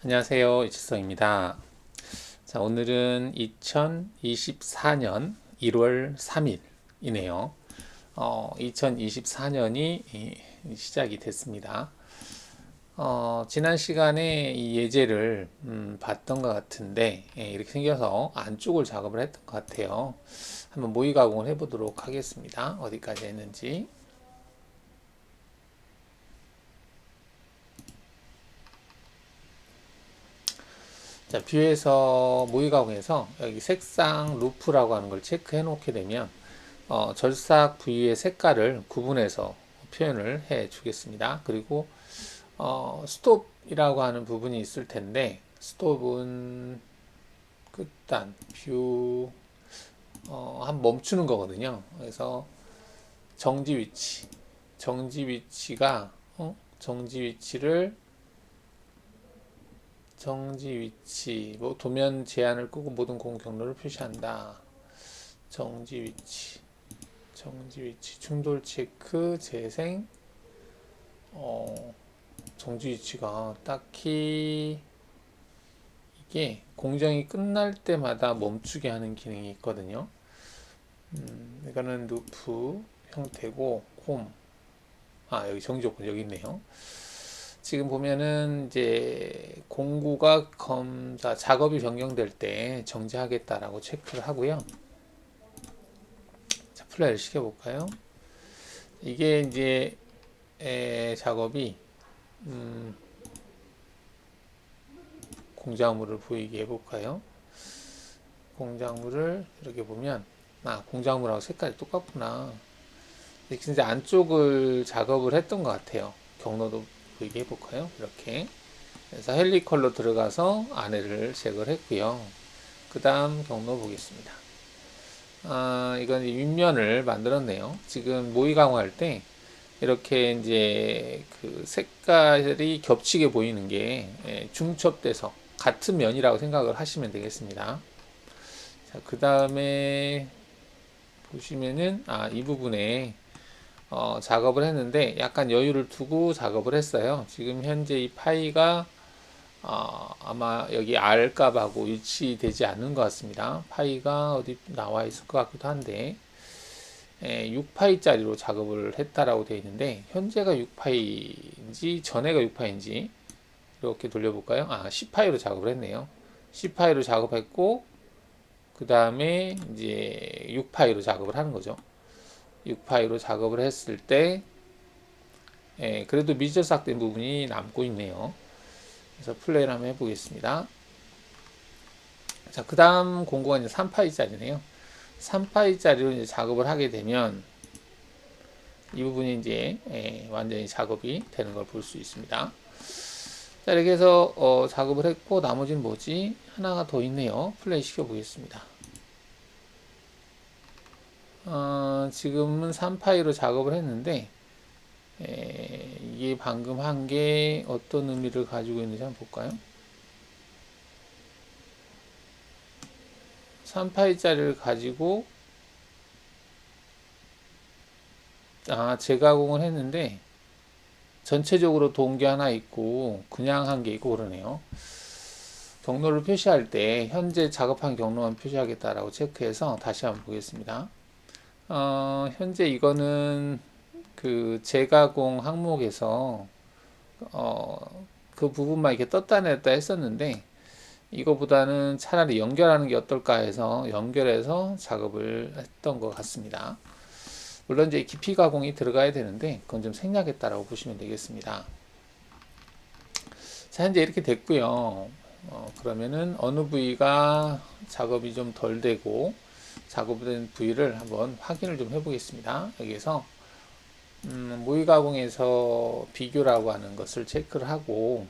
안녕하세요. 이치성입니다. 자, 오늘은 2024년 1월 3일이네요. 2024년이 시작이 됐습니다. 지난 시간에 이 예제를 봤던 것 같은데, 이렇게 생겨서 안쪽을 작업을 했던 것 같아요. 한번 모의 가공을 해보도록 하겠습니다. 어디까지 했는지. 자, 뷰에서 모의 가공에서 여기 색상 루프라고 하는 걸 체크해 놓게 되면 절삭 부위의 색깔을 구분해서 표현을 해 주겠습니다. 그리고 스톱이라고 하는 부분이 있을 텐데 스톱은 끝단 뷰 한 멈추는 거거든요. 그래서 정지 위치 정지 위치가 정지 위치를 정지 위치 뭐 도면 제한을 끄고 모든 공유 경로를 표시한다. 정지 위치 정지 위치 충돌 체크 재생 정지 위치가 딱히 이게 공정이 끝날 때마다 멈추게 하는 기능이 있거든요. 이거는 루프 형태고 여기 정지 조건 여기 있네요. 지금 보면은 이제 공구가 작업이 변경될 때 정지하겠다라고 체크를 하고요. 자, 플레이를 시켜볼까요? 이게 이제 작업이 공작물을 보이게 해볼까요? 공작물을 이렇게 보면 공작물하고 색깔이 똑같구나. 이제 안쪽을 작업을 했던 것 같아요. 경로도 보이게 해볼까요? 이렇게 그래서 헬리컬로 들어가서 안에를 제거를 했고요. 그 다음 경로 보겠습니다. 이건 윗면을 만들었네요. 지금 모의 강화할 때 이렇게 이제 그 색깔이 겹치게 보이는 게 중첩돼서 같은 면이라고 생각을 하시면 되겠습니다. 자, 그 다음에 보시면은 이 부분에 작업을 했는데 약간 여유를 두고 작업을 했어요. 지금 현재 이 파이가 아마 여기 R 값하고 일치되지 않는 것 같습니다. 파이가 어디 나와 있을 것 같기도 한데 6파이짜리로 작업을 했다라고 되어 있는데 현재가 6파이인지 전에가 6파이인지 이렇게 돌려볼까요? 10파이로 작업을 했네요. 10파이로 작업했고 그 다음에 이제 6파이로 작업을 하는 거죠. 6파이로 작업을 했을 때 그래도 미저삭된 부분이 남고 있네요. 그래서 플레이를 한번 해보겠습니다. 자, 그 다음 공구가 이제 3파이짜리네요. 3파이짜리로 이제 작업을 하게 되면 이 부분이 이제 완전히 작업이 되는 걸 볼 수 있습니다. 자, 이렇게 해서 작업을 했고 나머지는 뭐지? 하나가 더 있네요. 플레이 시켜 보겠습니다. 지금은 3파이로 작업을 했는데 이게 방금 한 게 어떤 의미를 가지고 있는지 한번 볼까요? 3파이짜리를 가지고 재가공을 했는데 전체적으로 동기 하나 있고 그냥 한 게 있고 그러네요. 경로를 표시할 때 현재 작업한 경로만 표시하겠다라고 체크해서 다시 한번 보겠습니다. 현재 이거는 그 재가공 항목에서 그 부분만 이렇게 떴다 냈다 했었는데 이거보다는 차라리 연결하는 게 어떨까 해서 연결해서 작업을 했던 것 같습니다. 물론 이제 깊이 가공이 들어가야 되는데 그건 좀 생략했다라고 보시면 되겠습니다. 자, 현재 이렇게 됐고요. 그러면은 어느 부위가 작업이 좀 덜 되고 작업된 부위를 한번 확인을 좀 해보겠습니다. 여기서 모의 가공에서 비교라고 하는 것을 체크를 하고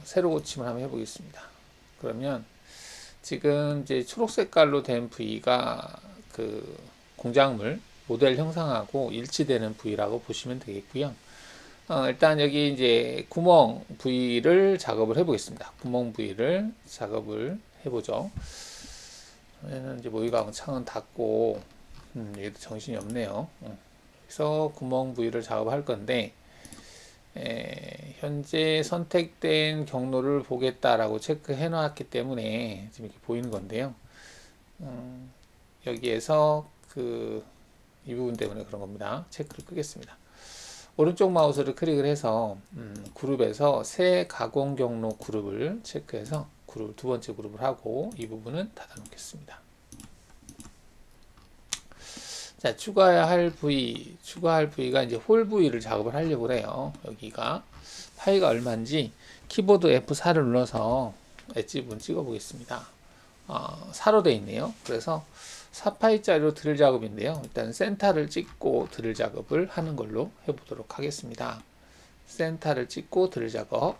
세로 고침을 한번 해보겠습니다. 그러면 지금 이제 초록 색깔로 된 부위가 그 공작물 모델 형상하고 일치되는 부위라고 보시면 되겠고요. 일단 여기 이제 구멍 부위를 작업을 해보겠습니다. 구멍 부위를 작업을 해보죠. 그러면 이제 모의가공 창은 닫고 얘도 정신이 없네요. 그래서 구멍 부위를 작업할 건데 현재 선택된 경로를 보겠다라고 체크해 놨기 때문에 지금 이렇게 보이는 건데요. 여기에서 이 부분 때문에 그런 겁니다. 체크를 끄겠습니다. 오른쪽 마우스를 클릭을 해서 그룹에서 새 가공 경로 그룹을 체크해서 두 번째 그룹을 하고 이 부분은 닫아 놓겠습니다. 자, 추가할 부위가 이제 홀 부위를 작업을 하려고 해요. 여기가 파이가 얼마인지 키보드 F4를 눌러서 엣지 부분 찍어 보겠습니다. 4로 되어 있네요. 그래서 4파이짜리로 드릴 작업인데요. 일단 센터를 찍고 드릴 작업을 하는 걸로 해보도록 하겠습니다. 센터를 찍고 드릴 작업.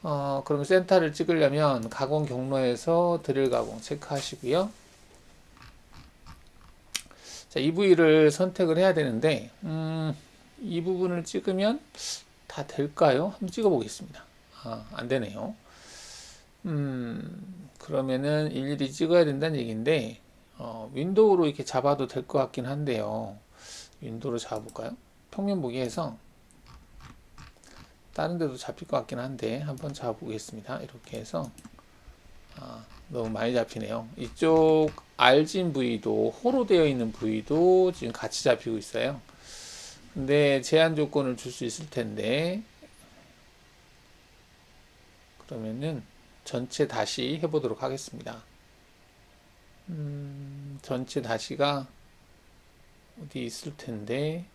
그럼 센터를 찍으려면 가공 경로에서 드릴 가공 체크하시고요. 자, 이 부위를 선택을 해야 되는데 이 부분을 찍으면 다 될까요? 한번 찍어 보겠습니다. 안 되네요. 그러면은 일일이 찍어야 된다는 얘기인데 윈도우로 이렇게 잡아도 될 것 같긴 한데요. 윈도우로 잡아볼까요? 평면 보기에서 다른 데도 잡힐 것 같긴 한데 한번 잡아보겠습니다. 이렇게 해서 너무 많이 잡히네요. 이쪽 알진 부위도 호로 되어 있는 부위도 지금 같이 잡히고 있어요. 근데 제한 조건을 줄 수 있을 텐데 그러면은 전체 다시 해보도록 하겠습니다. 전체 다시가 어디 있을 텐데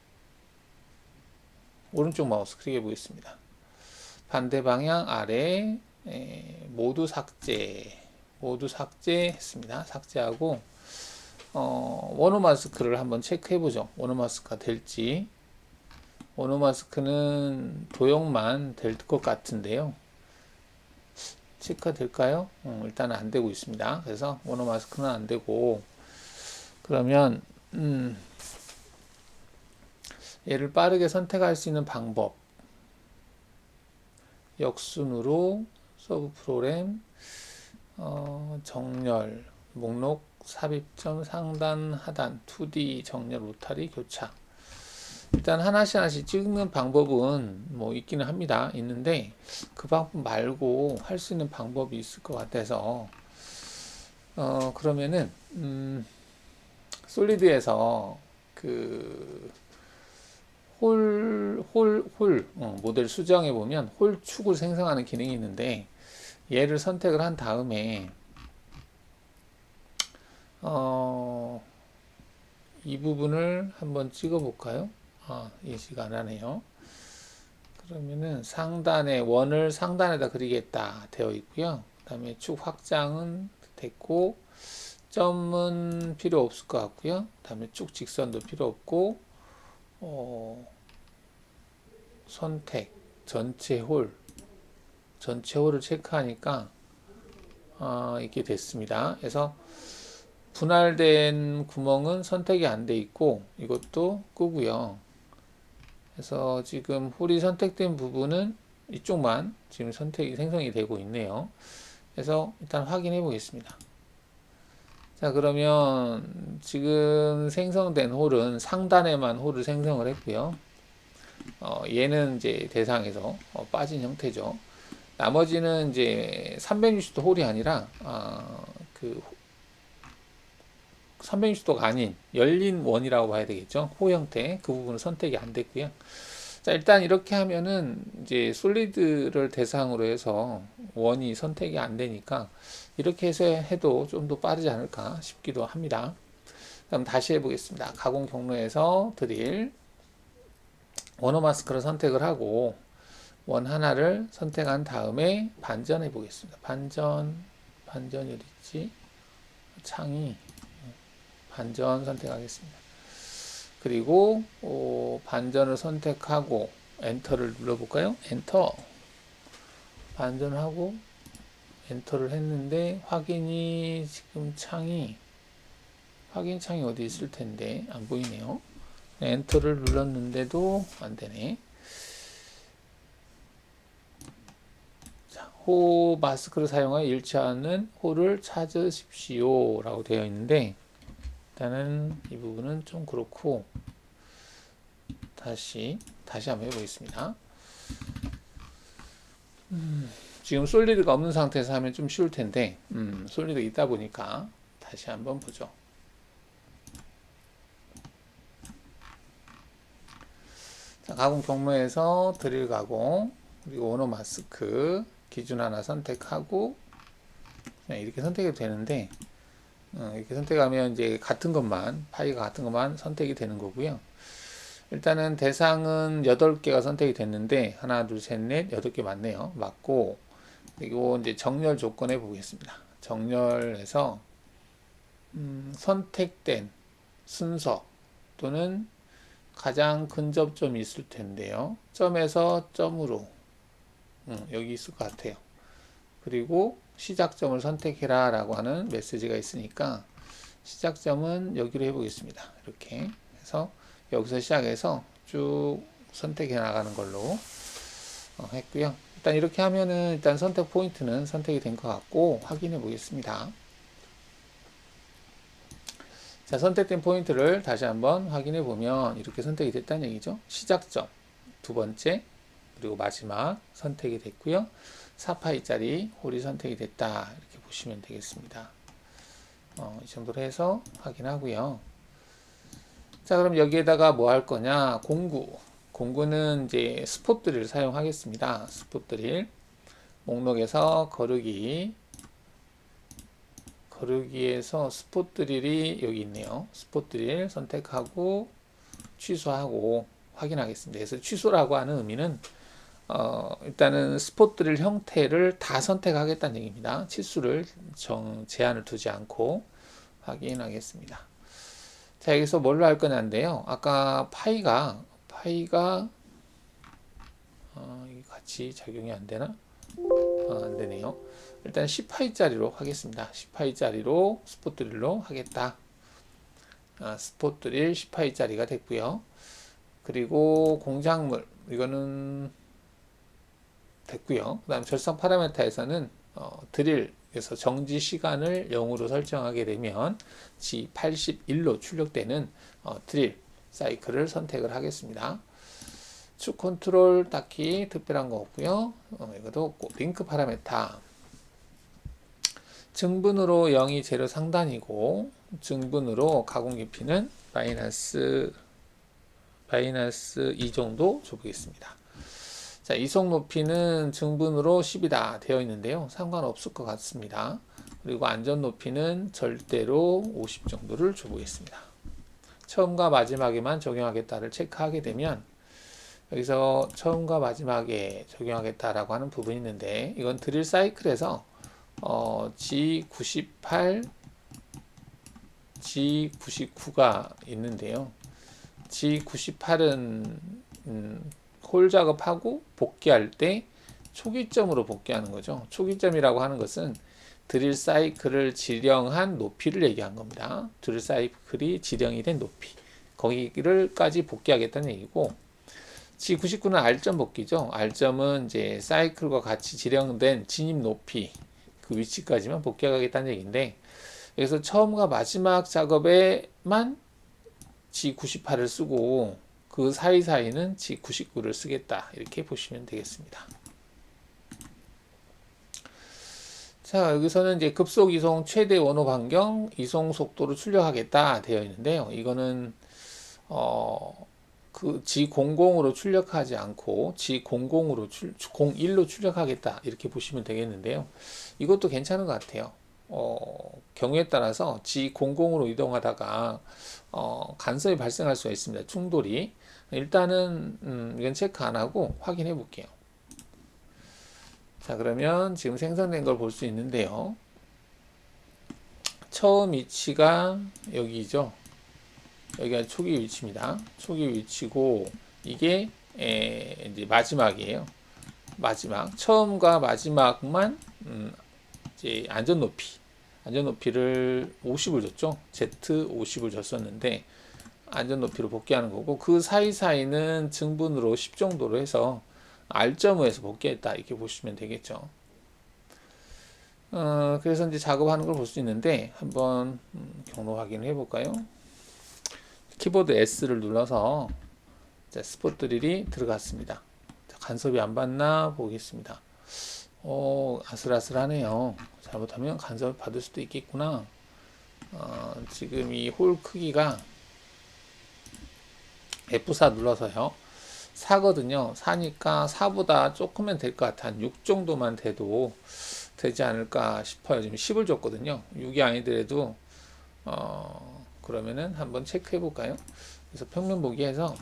오른쪽 마우스 클릭해 보겠습니다. 반대 방향 아래 모두 삭제 했습니다. 삭제하고 원호 마스크를 한번 체크해 보죠. 원호 마스크가 될지. 원호 마스크는 도형만 될 것 같은데요. 체크가 될까요? 일단은 안 되고 있습니다. 그래서 원호 마스크는 안 되고 그러면 얘를 빠르게 선택할 수 있는 방법 역순으로 서브 프로그램 정렬 목록 삽입점 상단 하단 2D 정렬 로타리 교차 일단 하나씩 찍는 방법은 뭐 있기는 합니다. 있는데 그 방법 말고 할 수 있는 방법이 있을 것 같아서 그러면은 솔리드에서 모델 수정해 보면 홀 축을 생성하는 기능이 있는데 얘를 선택을 한 다음에 이 부분을 한번 찍어 볼까요? 인식이 안 하네요. 그러면은 원을 상단에다 그리겠다 되어 있고요. 그 다음에 축 확장은 됐고 점은 필요 없을 것 같고요. 그 다음에 쭉 직선도 필요 없고 선택 전체 홀을 체크하니까 이렇게 됐습니다. 그래서 분할된 구멍은 선택이 안 돼 있고 이것도 끄고요. 그래서 지금 홀이 선택된 부분은 이쪽만 지금 생성이 되고 있네요. 그래서 일단 확인해 보겠습니다. 자, 그러면 지금 생성된 홀은 상단에만 홀을 생성을 했고요. 얘는 이제 대상에서 빠진 형태죠. 나머지는 이제 360도 홀이 아니라 360도가 아닌 열린 원이라고 봐야 되겠죠. 호 형태 그 부분은 선택이 안 됐고요. 자, 일단 이렇게 하면은 이제 솔리드를 대상으로 해서 원이 선택이 안 되니까 이렇게 해서 해도 좀 더 빠르지 않을까 싶기도 합니다. 그럼 다시 해보겠습니다. 가공 경로에서 드릴 원호 마스크를 선택을 하고 원 하나를 선택한 다음에 반전해 보겠습니다. 반전이 어디 있지? 창이 반전 선택하겠습니다. 그리고 반전을 선택하고 엔터를 눌러볼까요? 엔터. 반전하고 엔터를 했는데 지금 확인 창이 어디 있을 텐데 안 보이네요. 엔터를 눌렀는데도 안 되네. 자, 호 마스크를 사용하여 일치하는 호를 찾으십시오 라고 되어 있는데 일단은 이 부분은 좀 그렇고 다시 한번 해보겠습니다. 지금 솔리드가 없는 상태에서 하면 좀 쉬울 텐데, 솔리드가 있다 보니까 다시 한번 보죠. 자, 가공 경로에서 드릴 가공, 그리고 오너 마스크, 기준 하나 선택하고, 그냥 이렇게 선택이 되는데, 이렇게 선택하면 이제 같은 것만, 파이가 같은 것만 선택이 되는 거고요. 일단은 대상은 8개가 선택이 됐는데, 하나, 둘, 셋, 넷, 8개 맞네요. 맞고, 그리고 이제 정렬 조건해 보겠습니다. 정렬해서, 선택된 순서 또는 가장 근접점이 있을 텐데요. 점에서 점으로, 여기 있을 것 같아요. 그리고 시작점을 선택해라 라고 하는 메시지가 있으니까 시작점은 여기로 해보겠습니다. 이렇게 해서 여기서 시작해서 쭉 선택해 나가는 걸로 했고요. 일단 이렇게 하면은 일단 선택 포인트는 선택이 된 것 같고 확인해 보겠습니다. 자, 선택된 포인트를 다시 한번 확인해 보면 이렇게 선택이 됐다는 얘기죠. 시작점 두 번째 그리고 마지막 선택이 됐고요. 4파이짜리 홀이 선택이 됐다 이렇게 보시면 되겠습니다. 이 정도로 해서 확인하고요. 자, 그럼 여기에다가 뭐 할 거냐? 공구는 이제 스폿 드릴 사용하겠습니다. 스폿 드릴 목록에서 거르기에서 스폿 드릴이 여기 있네요. 스폿 드릴 선택하고 취소하고 확인하겠습니다. 그래서 취소라고 하는 의미는 일단은 스폿 드릴 형태를 다 선택하겠다는 얘기입니다. 치수를 제한을 두지 않고 확인하겠습니다. 자, 여기서 뭘로 할 거냐인데요. 아까 파이가 같이 작용이 안 되나? 안 되네요. 일단 10파이짜리로 하겠습니다. 10파이짜리로 스폿 드릴로 하겠다. 스폿 드릴 10파이짜리가 됐고요. 그리고 공작물 이거는 됐고요. 그 다음 절상 파라메타에서는 드릴에서 정지 시간을 0으로 설정하게 되면 G81로 출력되는 드릴 사이클을 선택을 하겠습니다. 축 컨트롤 딱히 특별한 거 없고요. 이것도 없고 링크 파라메타 증분으로 0이 재료 상단이고 증분으로 가공 깊이는 마이너스 2 정도 줘보겠습니다. 자, 이속 높이는 증분으로 10이다 되어 있는데요. 상관없을 것 같습니다. 그리고 안전 높이는 절대로 50 정도를 줘보겠습니다. 처음과 마지막에만 적용하겠다를 체크하게 되면 여기서 처음과 마지막에 적용하겠다라고 하는 부분이 있는데 이건 드릴 사이클에서 G98, G99가 있는데요. G98은 홀 작업하고 복귀할 때 초기점으로 복귀하는 거죠. 초기점이라고 하는 것은 드릴 사이클을 지령한 높이를 얘기한 겁니다. 드릴 사이클이 지령이 된 높이. 거기를까지 복귀하겠다는 얘기고, G99는 R점 복귀죠. R점은 이제 사이클과 같이 지령된 진입 높이, 그 위치까지만 복귀하겠다는 얘기인데, 여기서 처음과 마지막 작업에만 G98을 쓰고, 그 사이사이는 G99를 쓰겠다. 이렇게 보시면 되겠습니다. 자, 여기서는 이제 급속 이송 최대 원호 반경 이송 속도를 출력하겠다 되어 있는데요. 이거는 그 G00으로 출력하지 않고 G00으로 01로 출력하겠다 이렇게 보시면 되겠는데요. 이것도 괜찮은 것 같아요. 경우에 따라서 G00으로 이동하다가 간섭이 발생할 수가 있습니다. 충돌이. 일단은 이건 체크 안 하고 확인해 볼게요. 자, 그러면 지금 생성된 걸 볼 수 있는데요. 처음 위치가 여기죠. 여기가 초기 위치입니다. 초기 위치고 이게 이제 마지막이에요. 마지막. 처음과 마지막만 이제 안전 높이를 50을 줬죠. Z50을 줬었는데 안전 높이로 복귀하는 거고 그 사이사이는 증분으로 10 정도로 해서 R점에서 복귀했다 이렇게 보시면 되겠죠. 그래서 이제 작업하는 걸 볼 수 있는데 한번 경로 확인을 해볼까요? 키보드 S를 눌러서 스폿 드릴이 들어갔습니다. 간섭이 안 받나 보겠습니다. 아슬아슬하네요. 잘못하면 간섭을 받을 수도 있겠구나. 지금 이 홀 크기가 F4 눌러서요. 4거든요. 4니까 4보다 조금만 될 것 같아. 한 6 정도만 돼도 되지 않을까 싶어요. 지금 10을 줬거든요. 6이 아니더라도 그러면은 한번 체크해 볼까요? 그래서 평면 보기 해서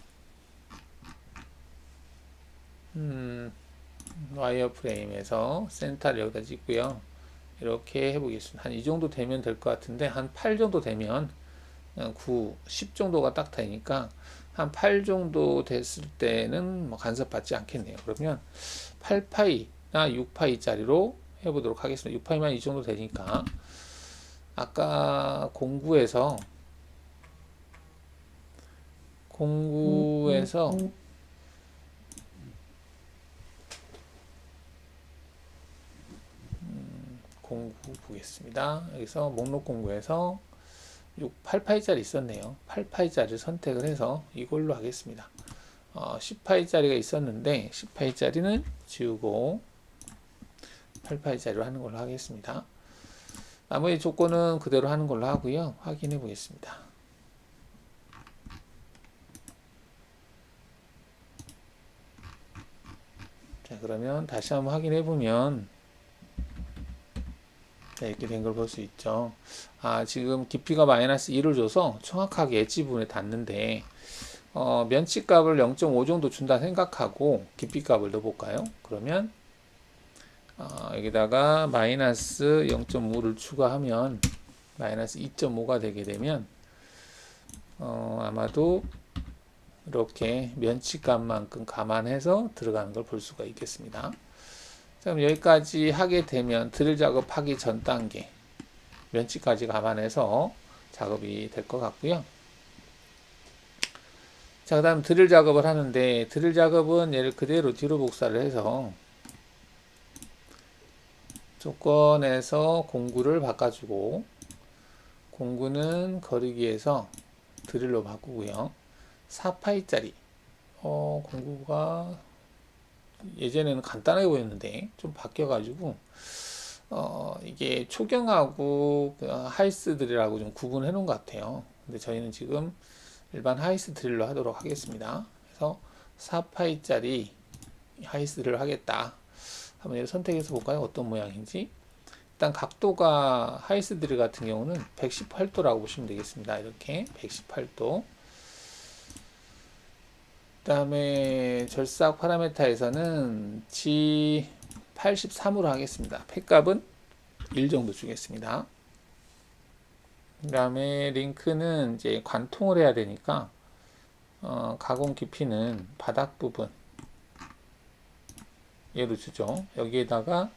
와이어 프레임에서 센터를 여기다 찍고요. 이렇게 해보겠습니다. 한 이 정도 되면 될 것 같은데 한 8 정도 되면 9, 10 정도가 딱 되니까 한 8 정도 됐을 때는 뭐 간섭받지 않겠네요. 그러면 8파이나 6파이짜리로 해보도록 하겠습니다. 6파이만 이 정도 되니까 아까 공구에서 공구 보겠습니다. 여기서 목록 공구에서 8파이짜리 있었네요. 8파이짜리를 선택을 해서 이걸로 하겠습니다. 10파이짜리가 있었는데 10파이짜리는 지우고 8파이짜리로 하는 걸로 하겠습니다. 나머지 조건은 그대로 하는 걸로 하고요. 확인해 보겠습니다. 자, 그러면 다시 한번 확인해 보면 이렇게 된 걸 볼 수 있죠. 지금 깊이가 마이너스 1을 줘서 정확하게 엣지 부분에 닿는데 면치 값을 0.5 정도 준다 생각하고 깊이 값을 넣어볼까요? 그러면 여기다가 마이너스 0.5를 추가하면 마이너스 2.5가 되게 되면 아마도 이렇게 면치 값만큼 감안해서 들어가는 걸 볼 수가 있겠습니다. 자, 그럼 여기까지 하게 되면 드릴 작업하기 전 단계 면치까지 감안해서 작업이 될 것 같고요. 자, 그 다음 드릴 작업을 하는데 드릴 작업은 얘를 그대로 뒤로 복사를 해서 조건에서 공구를 바꿔주고 공구는 거리기에서 드릴로 바꾸고요. 4파이짜리 공구가 예전에는 간단하게 보였는데 좀 바뀌어가지고 이게 초경하고 하이스 드릴하고 좀 구분해 놓은 것 같아요. 근데 저희는 지금 일반 하이스 드릴로 하도록 하겠습니다. 그래서 4파이짜리 하이스 드릴을 하겠다. 한번 얘를 선택해서 볼까요? 어떤 모양인지. 일단 각도가 하이스 드릴 같은 경우는 118도라고 보시면 되겠습니다. 이렇게 118도. 그 다음에 절삭 파라메타에서는 G83으로 하겠습니다. 팩값은 1 정도 주겠습니다. 그 다음에 링크는 이제 관통을 해야 되니까 가공 깊이는 바닥 부분 얘로 주죠. 여기에다가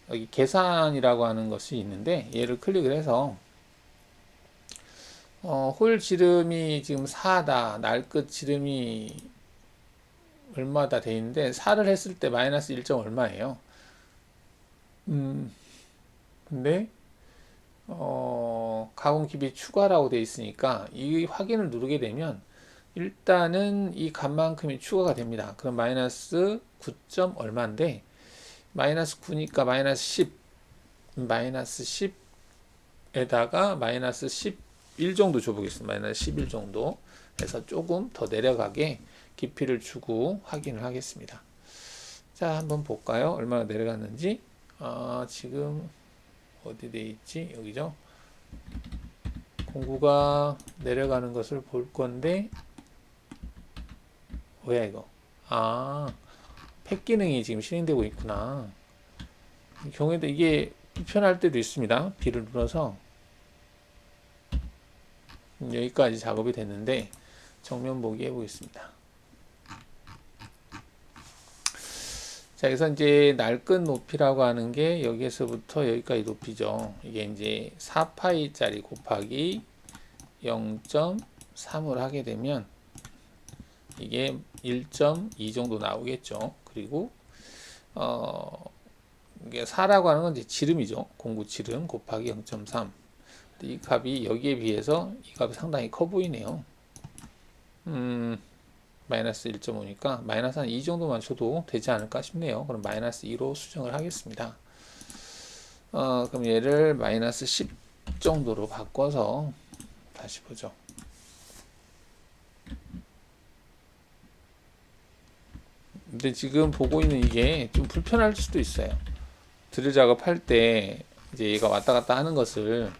여기 계산이라고 하는 것이 있는데 얘를 클릭을 해서 홀 지름이 지금 4다. 날 끝 지름이 얼마다 돼 있는데 4를 했을 때 마이너스 1. 얼마예요. 근데 가공 깊이 추가라고 돼 있으니까 이 확인을 누르게 되면 일단은 이 값만큼이 추가가 됩니다. 그럼 마이너스 9. 얼마인데 마이너스 9니까 마이너스 10 마이너스 10에다가 마이너스 11 정도 줘보겠습니다. 마이너스 11 정도 해서 조금 더 내려가게 깊이를 주고 확인을 하겠습니다. 자, 한번 볼까요? 얼마나 내려갔는지. 지금 어디 돼 있지? 여기죠. 공구가 내려가는 것을 볼 건데 뭐야 이거? 팩 기능이 지금 실행되고 있구나. 이 경우에도 이게 불편할 때도 있습니다. B를 눌러서 여기까지 작업이 됐는데 정면 보기 해보겠습니다. 자, 여기서 이제 날끝 높이라고 하는 게 여기에서부터 여기까지 높이죠. 이게 이제 4파이짜리 곱하기 0.3을 하게 되면 이게 1.2 정도 나오겠죠. 그리고 이게 4라고 하는 건 이제 지름이죠. 공구 지름 곱하기 0.3. 이 값이 여기에 비해서 이 값이 상당히 커 보이네요. 마이너스 1.5니까 마이너스 한 2 정도만 줘도 되지 않을까 싶네요. 그럼 마이너스 2로 수정을 하겠습니다. 그럼 얘를 마이너스 10 정도로 바꿔서 다시 보죠. 근데 지금 보고 있는 이게 좀 불편할 수도 있어요. 드릴 작업할 때 이제 얘가 왔다 갔다 하는 것을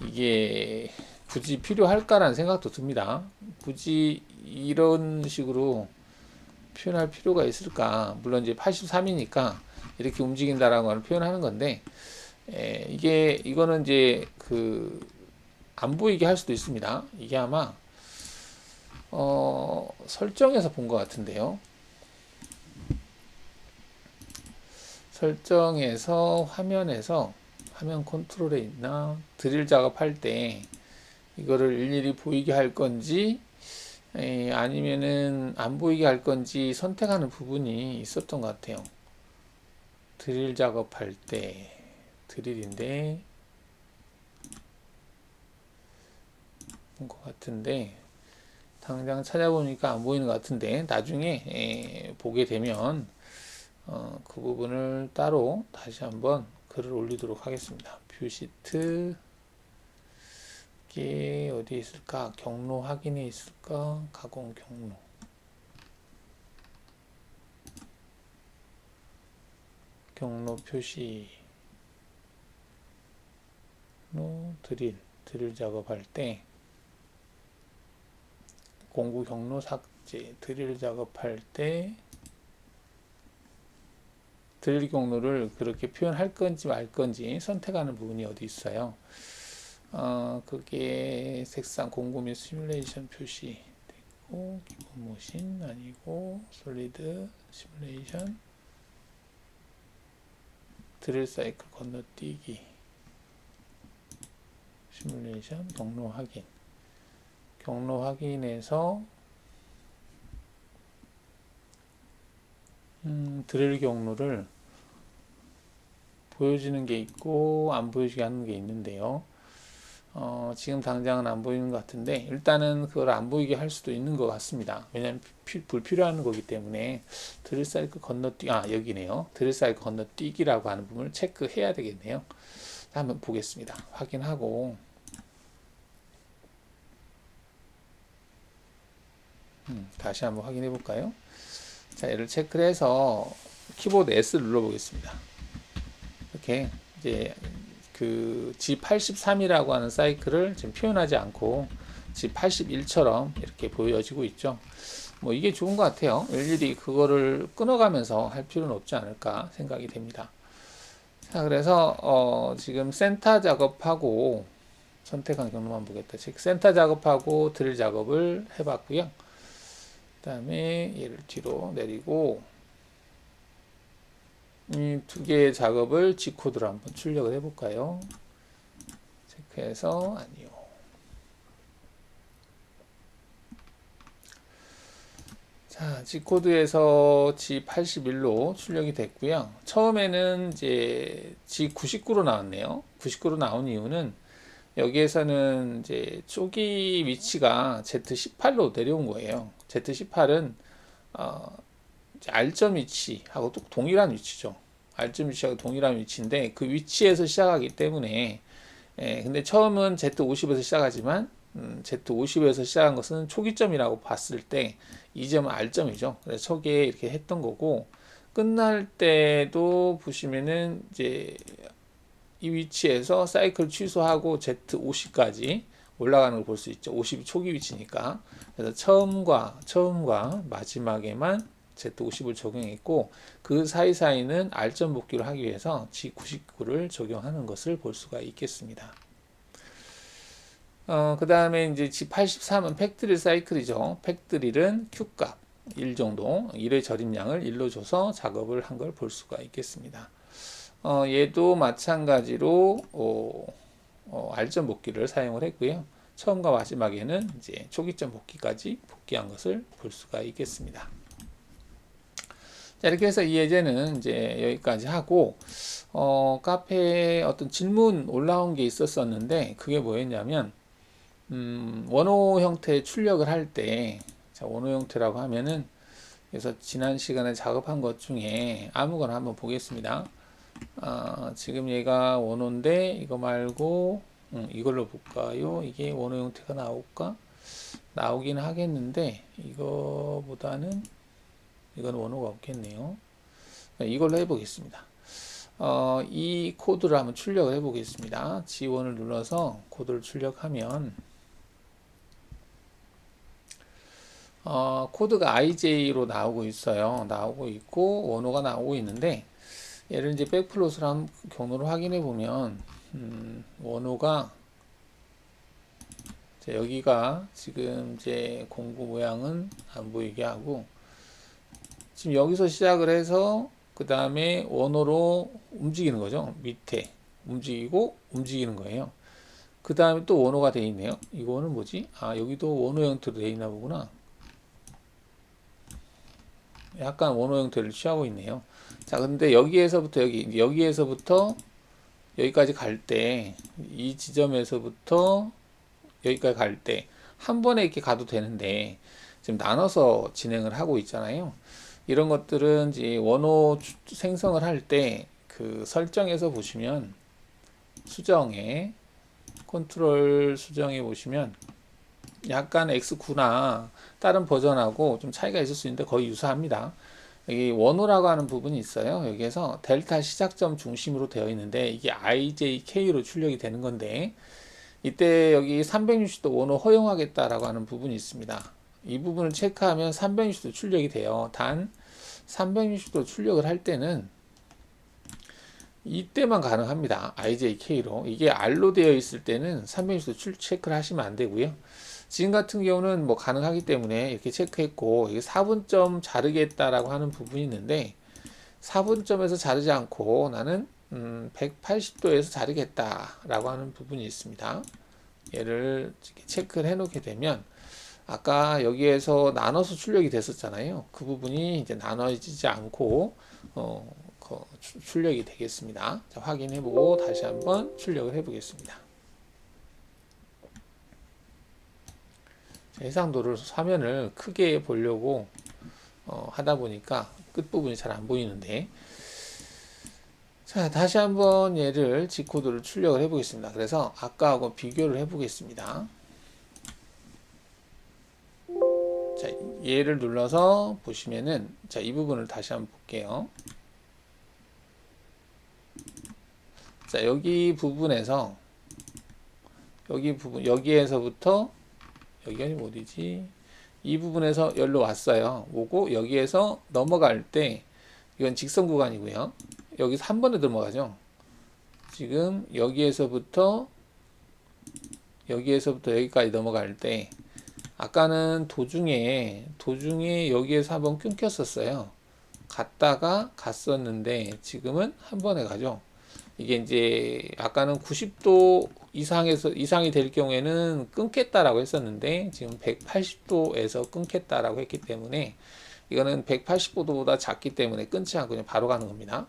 이게 굳이 필요할까라는 생각도 듭니다. 굳이 이런 식으로 표현할 필요가 있을까? 물론 이제 83이니까 이렇게 움직인다라는 걸 표현하는 건데, 이거는 이제 안 보이게 할 수도 있습니다. 이게 아마 설정에서 본 것 같은데요. 설정에서 화면에서 화면 컨트롤에 있나 드릴 작업할 때 이거를 일일이 보이게 할 건지 아니면은 안 보이게 할 건지 선택하는 부분이 있었던 것 같아요. 드릴 작업할 때 드릴인데 본 것 같은데 당장 찾아보니까 안 보이는 것 같은데 나중에 보게 되면 그 부분을 따로 다시 한번 글을 올리도록 하겠습니다. 뷰시트 이게 어디에 있을까? 경로 확인에 있을까? 가공 경로 경로 표시 드릴 작업할 때 공구 경로 삭제 드릴 작업할 때 드릴 경로를 그렇게 표현할 건지 말 건지 선택하는 부분이 어디 있어요. 그게 색상 공구 및 시뮬레이션 표시 되고 기본 모신 아니고 솔리드 시뮬레이션 드릴 사이클 건너뛰기 시뮬레이션 경로 확인에서 드릴 경로를 보여지는 게 있고 안 보여지게 하는 게 있는데요. 지금 당장은 안 보이는 것 같은데 일단은 그걸 안 보이게 할 수도 있는 것 같습니다. 왜냐하면 불필요한 거기 때문에 드릴 사이클 건너뛰기 여기네요. 드릴 사이클 건너뛰기라고 하는 부분을 체크해야 되겠네요. 한번 보겠습니다. 확인하고 다시 한번 확인해 볼까요? 자, 얘를 체크를 해서 키보드 S 눌러 보겠습니다. 이렇게 이제 G83이라고 하는 사이클을 지금 표현하지 않고 G81처럼 이렇게 보여지고 있죠. 뭐 이게 좋은 것 같아요. 일일이 그거를 끊어가면서 할 필요는 없지 않을까 생각이 됩니다. 자, 그래서 지금 센터 작업하고 선택한 경로만 보겠다. 즉 센터 작업하고 드릴 작업을 해봤고요. 그 다음에 얘를 뒤로 내리고 이 두 개의 작업을 G코드로 한번 출력을 해볼까요? 체크해서 아니요. 자, G코드에서 G81로 출력이 됐고요. 처음에는 이제 G99로 나왔네요. 99로 나온 이유는 여기에서는 이제 초기 위치가 Z18로 내려온 거예요. Z18은 R점 위치하고 또 동일한 위치죠. R점 위치하고 동일한 위치인데 그 위치에서 시작하기 때문에 근데 처음은 Z50에서 시작하지만 Z50에서 시작한 것은 초기점이라고 봤을 때 이 점은 R점이죠. 그래서 초기에 이렇게 했던 거고 끝날 때도 보시면은 이제 이 위치에서 사이클 취소하고 Z50까지 올라가는 걸 볼 수 있죠. 50이 초기 위치니까. 그래서 처음과 마지막에만 Z50을 적용했고 그 사이사이는 R점 복귀를 하기 위해서 G99를 적용하는 것을 볼 수가 있겠습니다. 그 다음에 이제 G83은 팩드릴 사이클이죠. 팩드릴은 Q값 1 정도 1의 절임량을 1로 줘서 작업을 한 걸 볼 수가 있겠습니다. 얘도 마찬가지로 R점 복귀를 사용을 했고요. 처음과 마지막에는 이제 초기점 복귀까지 복귀한 것을 볼 수가 있겠습니다. 자, 이렇게 해서 이 예제는 이제 여기까지 하고 카페에 어떤 질문 올라온 게 있었었는데 그게 뭐였냐면 원호 형태 출력을 할 때 자, 원호 형태라고 하면은 그래서 지난 시간에 작업한 것 중에 아무거나 한번 보겠습니다. 지금 얘가 원호인데 이거 말고 이걸로 볼까요? 이게 원호 형태가 나올까? 나오긴 하겠는데 이거보다는 이건 원호가 없겠네요. 이걸로 해보겠습니다. 이 코드를 한번 출력을 해보겠습니다. G1을 눌러서 코드를 출력하면 코드가 IJ로 나오고 있어요. 나오고 있고 원호가 나오고 있는데 얘를 이제 백플롯을 한 경로로 확인해 보면 원호가 여기가 지금 이제 공구 모양은 안 보이게 하고 지금 여기서 시작을 해서 그 다음에 원호로 움직이는 거죠. 밑에 움직이고 움직이는 거예요. 그 다음에 또 원호가 되어 있네요. 이거는 뭐지? 여기도 원호 형태로 되어 있나 보구나. 약간 원호 형태를 취하고 있네요. 자, 근데 여기에서부터 여기에서부터 여기까지 갈 때, 이 지점에서부터 여기까지 갈 때 한 번에 이렇게 가도 되는데 지금 나눠서 진행을 하고 있잖아요. 이런 것들은 이제 원호 생성을 할 때 그 설정에서 보시면 수정에 컨트롤 수정에 보시면 약간 X9나 다른 버전하고 좀 차이가 있을 수 있는데 거의 유사합니다. 여기 원호라고 하는 부분이 있어요. 여기에서 델타 시작점 중심으로 되어 있는데 이게 IJK로 출력이 되는 건데 이때 여기 360도 원호 허용하겠다라고 하는 부분이 있습니다. 이 부분을 체크하면 360도 출력이 돼요. 단 360도 출력을 할 때는 이때만 가능합니다. IJK로. 이게 R로 되어 있을 때는 360도 체크를 하시면 안 되고요. 지금 같은 경우는 뭐 가능하기 때문에 이렇게 체크했고 이게 4분점 자르겠다라고 하는 부분이 있는데 4분점에서 자르지 않고 나는 180도에서 자르겠다라고 하는 부분이 있습니다. 얘를 체크를 해 놓게 되면 아까 여기에서 나눠서 출력이 됐었잖아요. 그 부분이 이제 나눠지지 않고 출력이 되겠습니다. 자, 확인해 보고 다시 한번 출력을 해 보겠습니다. 해상도를 화면을 크게 보려고 하다 보니까 끝부분이 잘 안 보이는데 자, 다시 한번 얘를 G코드를 출력을 해 보겠습니다. 그래서 아까하고 비교를 해 보겠습니다. 자, 얘를 눌러서 보시면은 자, 이 부분을 다시 한번 볼게요. 자, 여기 부분에서 여기에서부터 여기가 어디지? 이 부분에서 여기로 왔어요. 오고 여기에서 넘어갈 때 이건 직선 구간이고요. 여기서 한 번에 넘어가죠. 지금 여기에서부터 여기까지 넘어갈 때 아까는 도중에 여기에서 한번 끊겼었어요. 갔다가 갔었는데 지금은 한 번에 가죠. 이게 이제 아까는 90도 이상이 될 경우에는 끊겠다라고 했었는데 지금 180도에서 끊겠다라고 했기 때문에 이거는 180도보다 작기 때문에 끊지 않고 그냥 바로 가는 겁니다.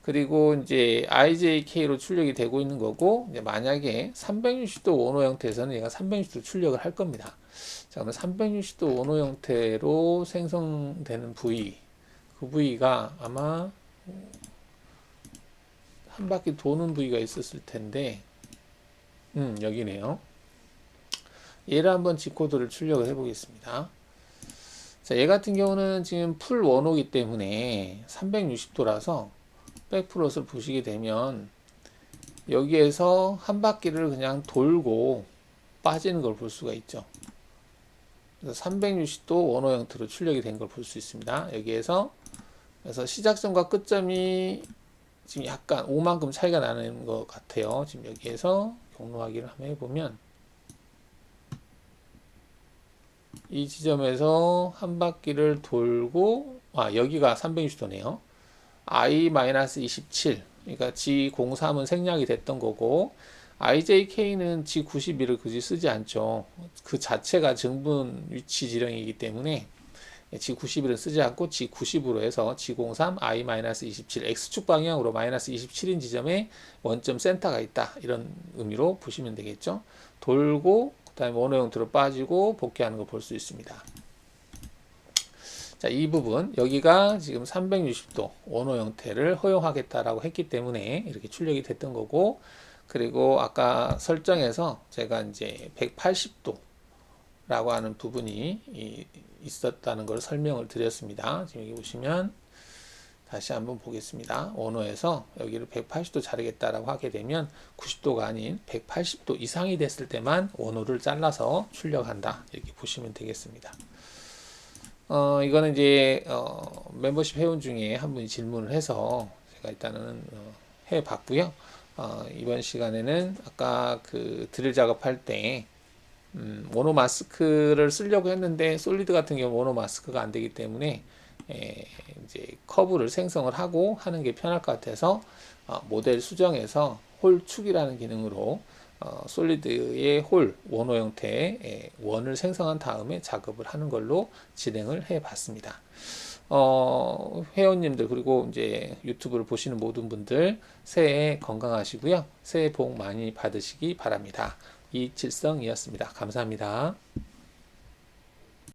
그리고 이제 IJK로 출력이 되고 있는 거고 이제 만약에 360도 원호 형태에서는 얘가 360도 출력을 할 겁니다. 자, 그러면 360도 원호 형태로 생성되는 부위 그 부위가 아마 한 바퀴 도는 부위가 있었을 텐데 여기네요. 얘를 한번 G코드를 출력을 해 보겠습니다. 자, 얘 같은 경우는 지금 풀 원호이기 때문에 360도라서 백플롯을 보시게 되면 여기에서 한 바퀴를 그냥 돌고 빠지는 걸 볼 수가 있죠. 그래서 360도 원호 형태로 출력이 된 걸 볼 수 있습니다. 여기에서 그래서 시작점과 끝점이 지금 약간 5만큼 차이가 나는 것 같아요. 지금 여기에서 경로 확인을 한번 해보면 이 지점에서 한 바퀴를 돌고 여기가 360도네요. I-27 그러니까 G03은 생략이 됐던 거고 IJK는 G91을 굳이 쓰지 않죠. 그 자체가 정분 위치 지령이기 때문에 G91을 쓰지 않고 G90으로 해서 G03 I-27 X축 방향으로 -27인 지점에 원점 센터가 있다. 이런 의미로 보시면 되겠죠. 돌고 그 다음에 원호 형태로 빠지고 복귀하는 거 볼 수 있습니다. 자, 이 부분 여기가 지금 360도 원호 형태를 허용하겠다라고 했기 때문에 이렇게 출력이 됐던 거고, 그리고 아까 설정에서 제가 이제 180도라고 하는 부분이 있었다는 걸 설명을 드렸습니다. 지금 여기 보시면 다시 한번 보겠습니다. 원호에서 여기를 180도 자르겠다라고 하게 되면 90도가 아닌 180도 이상이 됐을 때만 원호를 잘라서 출력한다, 이렇게 보시면 되겠습니다. 이거는 이제 멤버십 회원 중에 한 분이 질문을 해서 제가 일단은 해 봤고요. 이번 시간에는 아까 그 드릴 작업할 때 원호 마스크를 쓰려고 했는데 솔리드 같은 경우 원호 마스크가 안 되기 때문에 이제 커브를 생성을 하고 하는 게 편할 것 같아서 모델 수정에서 홀 축이라는 기능으로 솔리드의 홀 원호 형태의 원을 생성한 다음에 작업을 하는 걸로 진행을 해 봤습니다. 회원님들 그리고 이제 유튜브를 보시는 모든 분들 새해 건강하시고요. 새해 복 많이 받으시기 바랍니다. 이칠성이었습니다. 감사합니다.